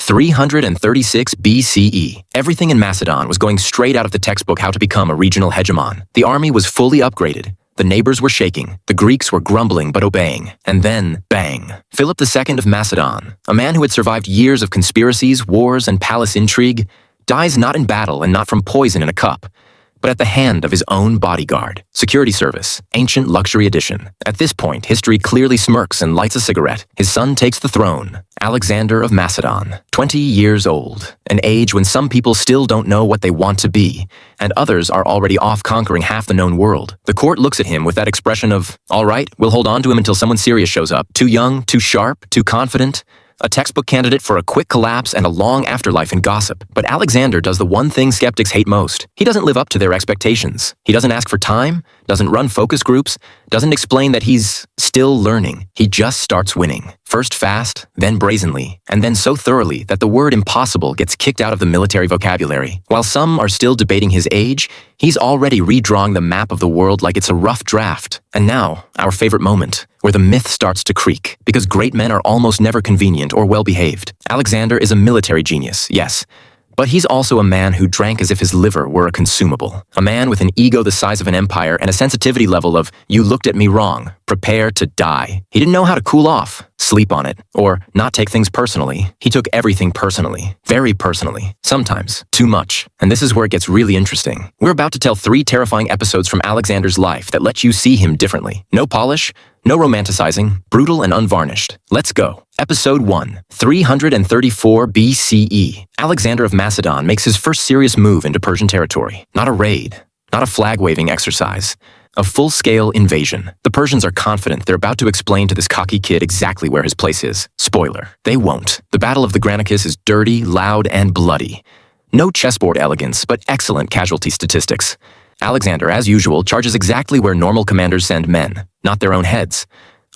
336 BCE. Everything in Macedon was going straight out of the textbook how to become a regional hegemon. The army was fully upgraded. The neighbors were shaking, the Greeks were grumbling but obeying, and then, bang. Philip II of Macedon, a man who had survived years of conspiracies, wars, and palace intrigue, dies not in battle and not from poison in a cup, but at the hand of his own bodyguard. Security Service, Ancient Luxury Edition. At this point, history clearly smirks and lights a cigarette. His son takes the throne, Alexander of Macedon, 20 years old, an age when some people still don't know what they want to be, and others are already off conquering half the known world. The court looks at him with that expression of, all right, we'll hold on to him until someone serious shows up. Too young, too sharp, too confident. A textbook candidate for a quick collapse and a long afterlife in gossip. But Alexander does the one thing skeptics hate most. He doesn't live up to their expectations. He doesn't ask for time, doesn't run focus groups, doesn't explain that he's still learning. He just starts winning. First fast, then brazenly, and then so thoroughly that the word impossible gets kicked out of the military vocabulary. While some are still debating his age, he's already redrawing the map of the world like it's a rough draft. And now, our favorite moment, where the myth starts to creak, because great men are almost never convenient or well-behaved. Alexander is a military genius, yes, but he's also a man who drank as if his liver were a consumable. A man with an ego the size of an empire and a sensitivity level of, you looked at me wrong, prepare to die. He didn't know how to cool off, sleep on it, or not take things personally. He took everything personally, very personally, sometimes too much. And this is where it gets really interesting. We're about to tell 3 terrifying episodes from Alexander's life that let you see him differently. No polish, no romanticizing, brutal and unvarnished. Let's go. Episode 1, 334 BCE. Alexander of Macedon makes his first serious move into Persian territory. Not a raid, not a flag-waving exercise. A full-scale invasion. The Persians are confident they're about to explain to this cocky kid exactly where his place is. Spoiler, they won't. The Battle of the Granicus is dirty, loud, and bloody. No chessboard elegance, but excellent casualty statistics. Alexander, as usual, charges exactly where normal commanders send men, not their own heads.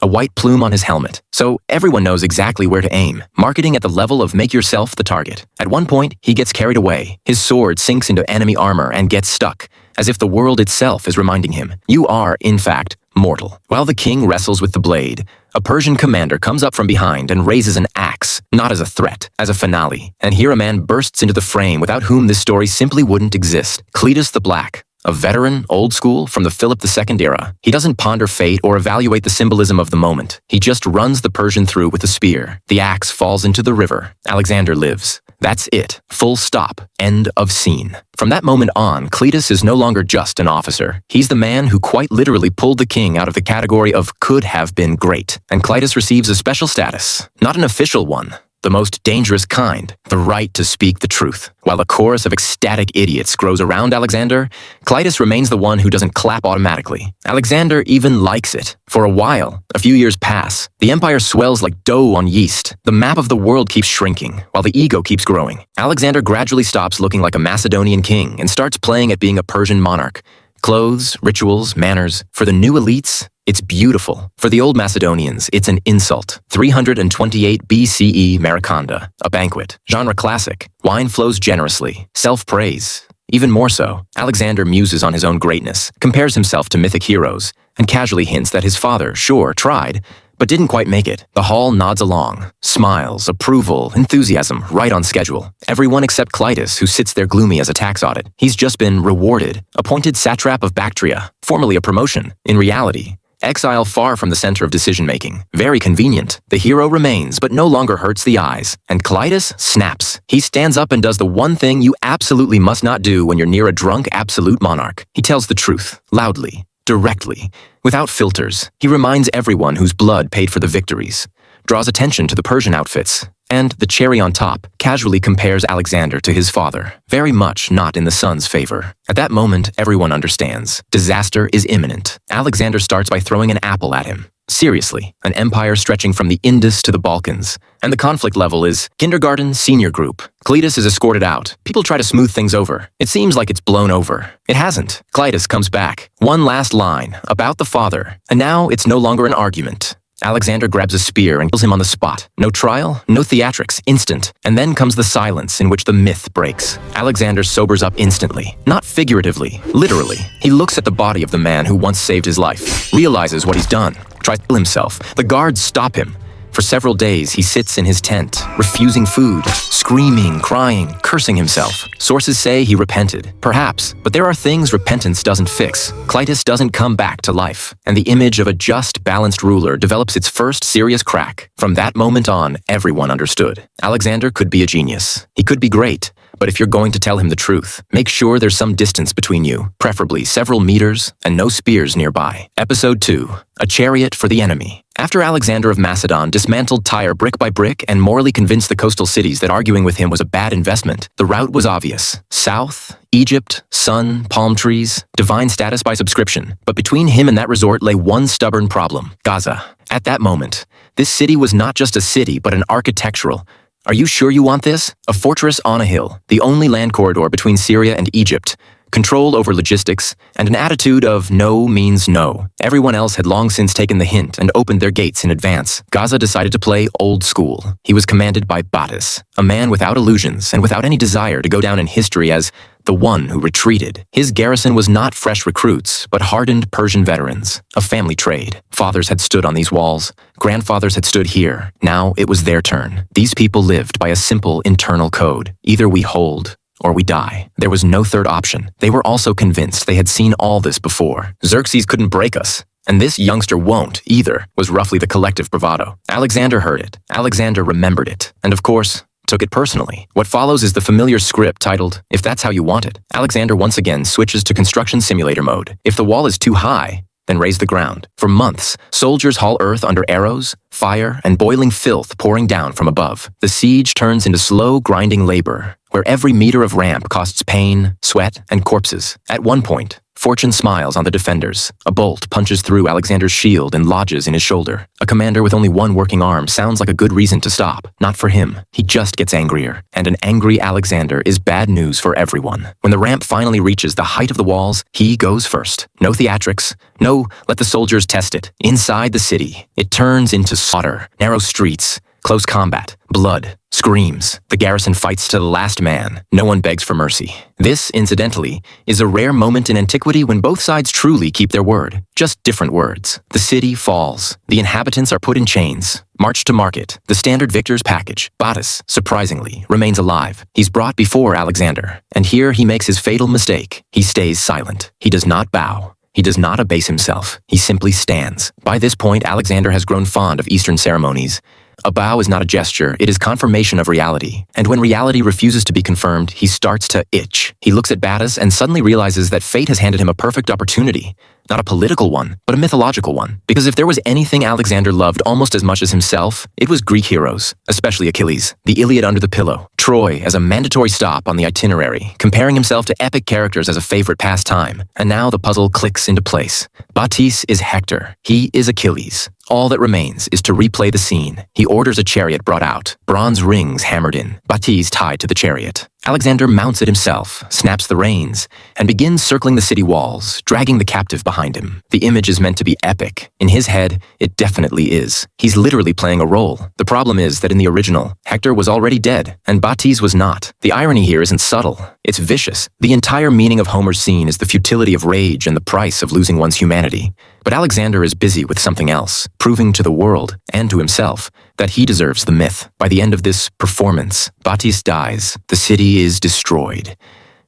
A white plume on his helmet, so everyone knows exactly where to aim. Marketing at the level of make yourself the target. At one point, he gets carried away. His sword sinks into enemy armor and gets stuck, as if the world itself is reminding him, you are, in fact, mortal. While the king wrestles with the blade, a Persian commander comes up from behind and raises an axe, not as a threat, as a finale. And here a man bursts into the frame without whom this story simply wouldn't exist. Cletus the Black. A veteran, old school, from the Philip II era. He doesn't ponder fate or evaluate the symbolism of the moment. He just runs the Persian through with a spear. The axe falls into the river. Alexander lives. That's it. Full stop. End of scene. From that moment on, Cletus is no longer just an officer. He's the man who quite literally pulled the king out of the category of could have been great. And Cletus receives a special status. Not an official one. The most dangerous kind, the right to speak the truth. While a chorus of ecstatic idiots grows around Alexander, Cletus remains the one who doesn't clap automatically. Alexander even likes it. For a while, a few years pass. The empire swells like dough on yeast. The map of the world keeps shrinking, while the ego keeps growing. Alexander gradually stops looking like a Macedonian king and starts playing at being a Persian monarch. Clothes, rituals, manners. For the new elites, it's beautiful. For the old Macedonians, it's an insult. 328 BCE Mariconda, a banquet. Genre classic. Wine flows generously. Self-praise. Even more so, Alexander muses on his own greatness, compares himself to mythic heroes, and casually hints that his father, sure, tried, but didn't quite make it. The hall nods along. Smiles, approval, enthusiasm, right on schedule. Everyone except Cletus, who sits there gloomy as a tax audit. He's just been rewarded. Appointed satrap of Bactria. Formerly a promotion. In reality, exile far from the center of decision-making. Very convenient. The hero remains, but no longer hurts the eyes. And Cletus snaps. He stands up and does the one thing you absolutely must not do when you're near a drunk absolute monarch. He tells the truth. Loudly. Directly. Without filters. He reminds everyone whose blood paid for the victories. Draws attention to the Persian outfits. And, the cherry on top, casually compares Alexander to his father. Very much not in the son's favor. At that moment, everyone understands. Disaster is imminent. Alexander starts by throwing an apple at him. Seriously, an empire stretching from the Indus to the Balkans. And the conflict level is kindergarten, senior group. Cletus is escorted out. People try to smooth things over. It seems like it's blown over. It hasn't. Cletus comes back. One last line, about the father. And now it's no longer an argument. Alexander grabs a spear and kills him on the spot. No trial, no theatrics, instant. And then comes the silence in which the myth breaks. Alexander sobers up instantly. Not figuratively, literally. He looks at the body of the man who once saved his life, realizes what he's done, tries to kill himself. The guards stop him. For several days, he sits in his tent, refusing food, screaming, crying, cursing himself. Sources say he repented. Perhaps, but there are things repentance doesn't fix. Clitus doesn't come back to life, and the image of a just, balanced ruler develops its first serious crack. From that moment on, everyone understood. Alexander could be a genius. He could be great. But if you're going to tell him the truth, make sure there's some distance between you, preferably several meters, and no spears nearby. Episode 2. A Chariot for the Enemy. After Alexander of Macedon dismantled Tyre brick by brick and morally convinced the coastal cities that arguing with him was a bad investment, the route was obvious. South, Egypt, sun, palm trees, divine status by subscription. But between him and that resort lay one stubborn problem: Gaza. At that moment, this city was not just a city, but an architectural. Are you sure you want this? A fortress on a hill, the only land corridor between Syria and Egypt, control over logistics, and an attitude of no means no. Everyone else had long since taken the hint and opened their gates in advance. Gaza decided to play old school. He was commanded by Battus, a man without illusions and without any desire to go down in history as the one who retreated. His garrison was not fresh recruits, but hardened Persian veterans, a family trade. Fathers had stood on these walls. Grandfathers had stood here. Now it was their turn. These people lived by a simple internal code. Either we hold, or we die. There was no third option. They were also convinced they had seen all this before. Xerxes couldn't break us, and this youngster won't either, was roughly the collective bravado. Alexander heard it. Alexander remembered it. And of course, took it personally. What follows is the familiar script titled, If That's How You Want It. Alexander once again switches to construction simulator mode. If the wall is too high, then raise the ground. For months, soldiers haul earth under arrows, fire, and boiling filth pouring down from above. The siege turns into slow, grinding labor, where every meter of ramp costs pain, sweat, and corpses. At one point, fortune smiles on the defenders. A bolt punches through Alexander's shield and lodges in his shoulder. A commander with only one working arm sounds like a good reason to stop. Not for him. He just gets angrier. And an angry Alexander is bad news for everyone. When the ramp finally reaches the height of the walls, he goes first. No theatrics. No, let the soldiers test it. Inside the city, it turns into slaughter. Narrow streets, close combat, blood, screams. The garrison fights to the last man. No one begs for mercy. This, incidentally, is a rare moment in antiquity when both sides truly keep their word. Just different words. The city falls. The inhabitants are put in chains. Marched to market. The standard victor's package. Battus, surprisingly, remains alive. He's brought before Alexander. And here he makes his fatal mistake. He stays silent. He does not bow. He does not abase himself. He simply stands. By this point, Alexander has grown fond of Eastern ceremonies. A bow is not a gesture, it is confirmation of reality. And when reality refuses to be confirmed, he starts to itch. He looks at Battus and suddenly realizes that fate has handed him a perfect opportunity. Not a political one, but a mythological one. Because if there was anything Alexander loved almost as much as himself, it was Greek heroes, especially Achilles, the Iliad under the pillow, Troy as a mandatory stop on the itinerary, comparing himself to epic characters as a favorite pastime. And now the puzzle clicks into place. Battus is Hector. He is Achilles. All that remains is to replay the scene. He orders a chariot brought out, bronze rings hammered in, Battus tied to the chariot. Alexander mounts it himself, snaps the reins, and begins circling the city walls, dragging the captive behind him. The image is meant to be epic. In his head, it definitely is. He's literally playing a role. The problem is that in the original, Hector was already dead, and Battus was not. The irony here isn't subtle. It's vicious. The entire meaning of Homer's scene is the futility of rage and the price of losing one's humanity. But Alexander is busy with something else, proving to the world, and to himself, that he deserves the myth. By the end of this performance, Battus dies, the city is destroyed,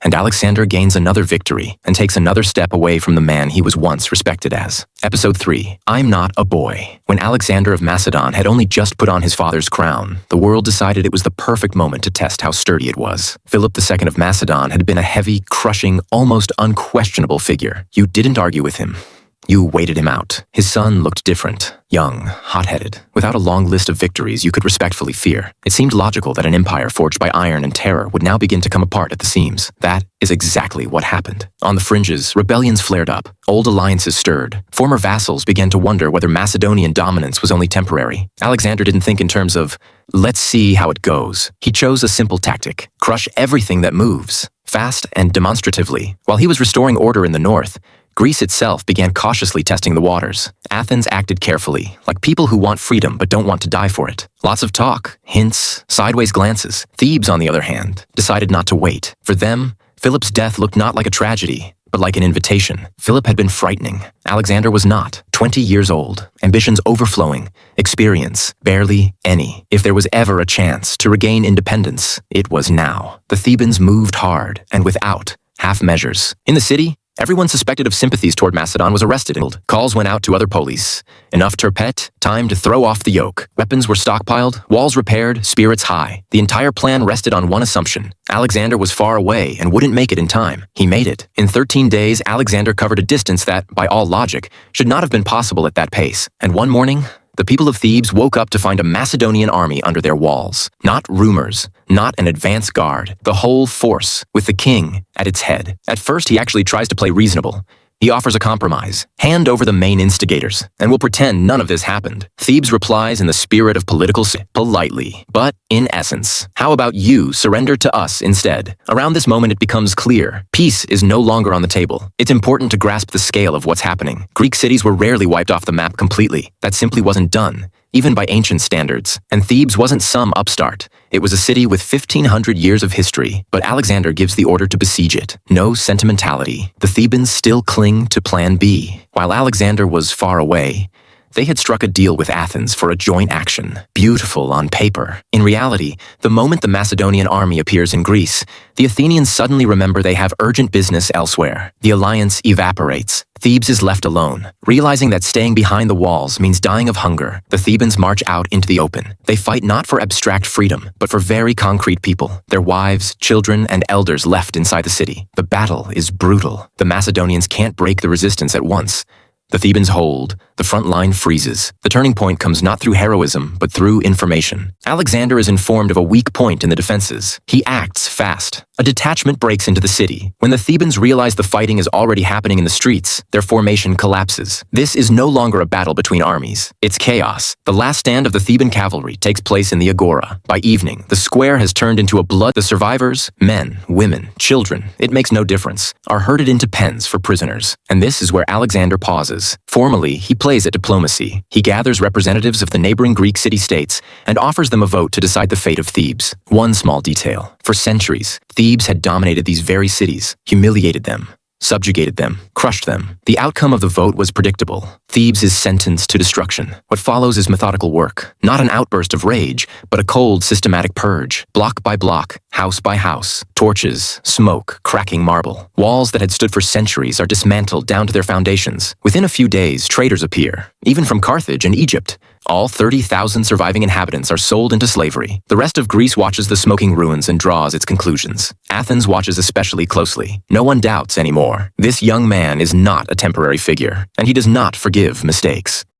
and Alexander gains another victory and takes another step away from the man he was once respected as. Episode 3. I'm Not a Boy. When Alexander of Macedon had only just put on his father's crown, the world decided it was the perfect moment to test how sturdy it was. Philip II of Macedon had been a heavy, crushing, almost unquestionable figure. You didn't argue with him. You waited him out. His son looked different, young, hot-headed, without a long list of victories you could respectfully fear. It seemed logical that an empire forged by iron and terror would now begin to come apart at the seams. That is exactly what happened. On the fringes, rebellions flared up, old alliances stirred. Former vassals began to wonder whether Macedonian dominance was only temporary. Alexander didn't think in terms of, let's see how it goes. He chose a simple tactic: crush everything that moves, fast and demonstratively. While he was restoring order in the north, Greece itself began cautiously testing the waters. Athens acted carefully, like people who want freedom but don't want to die for it. Lots of talk, hints, sideways glances. Thebes, on the other hand, decided not to wait. For them, Philip's death looked not like a tragedy, but like an invitation. Philip had been frightening. Alexander was not. 20 years old, ambitions overflowing, experience barely any. If there was ever a chance to regain independence, it was now. The Thebans moved hard and without half measures. In the city, everyone suspected of sympathies toward Macedon was arrested. Calls went out to other polis. Enough turpet, time to throw off the yoke. Weapons were stockpiled, walls repaired, spirits high. The entire plan rested on one assumption. Alexander was far away and wouldn't make it in time. He made it. In 13 days, Alexander covered a distance that, by all logic, should not have been possible at that pace. And one morning, the people of Thebes woke up to find a Macedonian army under their walls. Not rumors, not an advance guard, the whole force, with the king at its head. At first, he actually tries to play reasonable. He offers a compromise. Hand over the main instigators, and we'll pretend none of this happened. Thebes replies in the spirit of political politely, but in essence. How about you surrender to us instead? Around this moment, it becomes clear. Peace is no longer on the table. It's important to grasp the scale of what's happening. Greek cities were rarely wiped off the map completely. That simply wasn't done, even by ancient standards. And Thebes wasn't some upstart. It was a city with 1,500 years of history, but Alexander gives the order to besiege it. No sentimentality. The Thebans still cling to Plan B. While Alexander was far away, they had struck a deal with Athens for a joint action. Beautiful on paper. In reality, the moment the Macedonian army appears in Greece, the Athenians suddenly remember they have urgent business elsewhere. The alliance evaporates. Thebes is left alone. Realizing that staying behind the walls means dying of hunger, the Thebans march out into the open. They fight not for abstract freedom, but for very concrete people, their wives, children, and elders left inside the city. The battle is brutal. The Macedonians can't break the resistance at once. The Thebans hold. The front line freezes. The turning point comes not through heroism, but through information. Alexander is informed of a weak point in the defenses. He acts fast. A detachment breaks into the city. When the Thebans realize the fighting is already happening in the streets, their formation collapses. This is no longer a battle between armies. It's chaos. The last stand of the Theban cavalry takes place in the Agora. By evening, the square has turned into a blood. The survivors, men, women, children, it makes no difference, are herded into pens for prisoners. And this is where Alexander pauses. Formally, he plays at diplomacy. He gathers representatives of the neighboring Greek city-states and offers them a vote to decide the fate of Thebes. One small detail. For centuries, Thebes had dominated these very cities, humiliated them, subjugated them, crushed them. The outcome of the vote was predictable. Thebes is sentenced to destruction. What follows is methodical work. Not an outburst of rage, but a cold, systematic purge. Block by block, house by house. Torches, smoke, cracking marble. Walls that had stood for centuries are dismantled down to their foundations. Within a few days, traders appear, even from Carthage and Egypt. All 30,000 surviving inhabitants are sold into slavery. The rest of Greece watches the smoking ruins and draws its conclusions. Athens watches especially closely. No one doubts anymore. This young man is not a temporary figure, and he does not forgive mistakes.